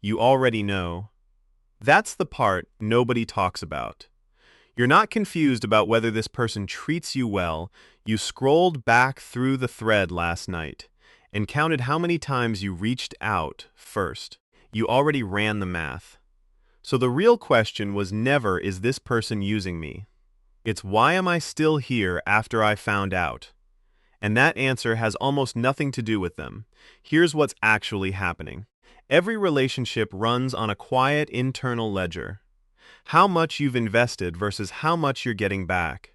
you already know. That's the part nobody talks about. You're not confused about whether this person treats you well. You scrolled back through the thread last night and counted how many times you reached out first. You already ran the math. So the real question was never, is this person using me? It's, why am I still here after I found out? And that answer has almost nothing to do with them. Here's what's actually happening. Every relationship runs on a quiet internal ledger. How much you've invested versus how much you're getting back.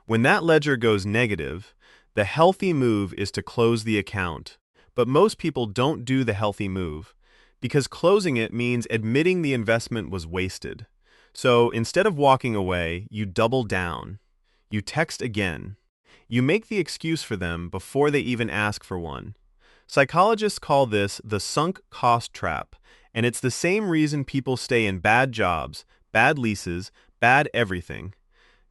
When that ledger goes negative, the healthy move is to close the account. But most people don't do the healthy move, because closing it means admitting the investment was wasted. So instead of walking away, you double down. You text again. You make the excuse for them before they even ask for one. Psychologists call this the sunk cost trap, and it's the same reason people stay in bad jobs, bad leases, bad everything.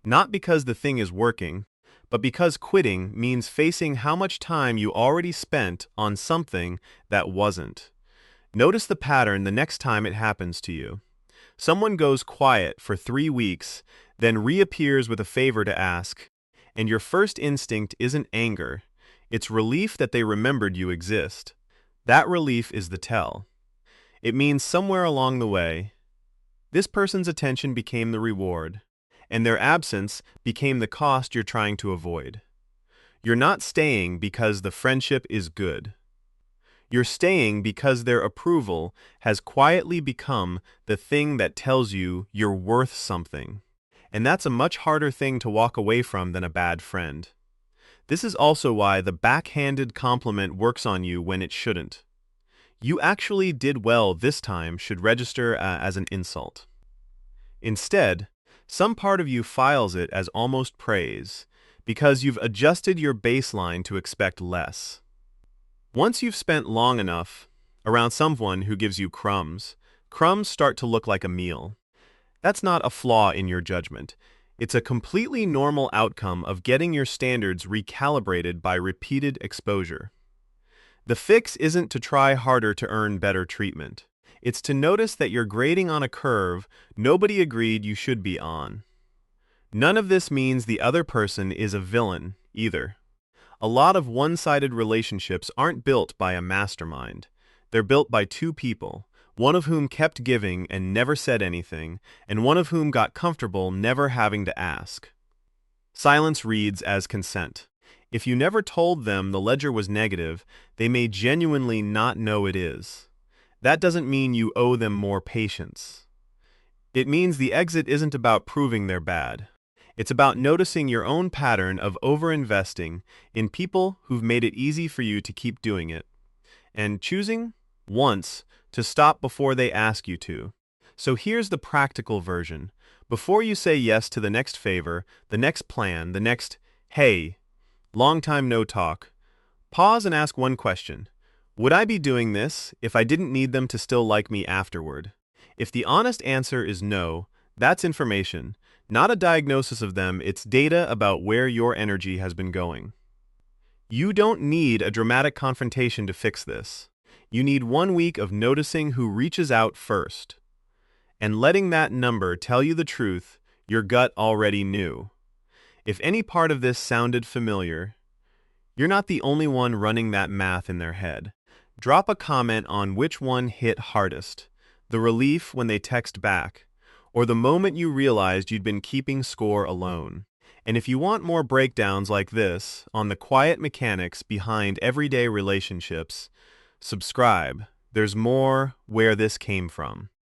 Not because the thing is working, but because quitting means facing how much time you already spent on something that wasn't. Notice the pattern the next time it happens to you. Someone goes quiet for 3 weeks, then reappears with a favor to ask, and your first instinct isn't anger. It's relief that they remembered you exist. That relief is the tell. It means somewhere along the way, this person's attention became the reward, and their absence became the cost you're trying to avoid. You're not staying because the friendship is good. You're staying because their approval has quietly become the thing that tells you you're worth something. And that's a much harder thing to walk away from than a bad friend. This is also why the backhanded compliment works on you when it shouldn't. You actually did well this time should register as an insult. Instead, some part of you files it as almost praise, because you've adjusted your baseline to expect less. Once you've spent long enough around someone who gives you crumbs, crumbs start to look like a meal. That's not a flaw in your judgment. It's a completely normal outcome of getting your standards recalibrated by repeated exposure. The fix isn't to try harder to earn better treatment. It's to notice that you're grading on a curve nobody agreed you should be on. None of this means the other person is a villain, either. A lot of one-sided relationships aren't built by a mastermind. They're built by two people, one of whom kept giving and never said anything, and one of whom got comfortable never having to ask. Silence reads as consent. If you never told them the ledger was negative, they may genuinely not know it is. That doesn't mean you owe them more patience. It means the exit isn't about proving they're bad. It's about noticing your own pattern of overinvesting in people who've made it easy for you to keep doing it, and choosing, once, to stop before they ask you to. So here's the practical version. Before you say yes to the next favor, the next plan, the next, hey, long time no talk, pause and ask one question. Would I be doing this if I didn't need them to still like me afterward? If the honest answer is no, that's information, not a diagnosis of them. It's data about where your energy has been going. You don't need a dramatic confrontation to fix this. You need 1 week of noticing who reaches out first, and letting that number tell you the truth your gut already knew. If any part of this sounded familiar, you're not the only one running that math in their head. Drop a comment on which one hit hardest, the relief when they text back, or the moment you realized you'd been keeping score alone. And if you want more breakdowns like this on the quiet mechanics behind everyday relationships, subscribe. There's more where this came from.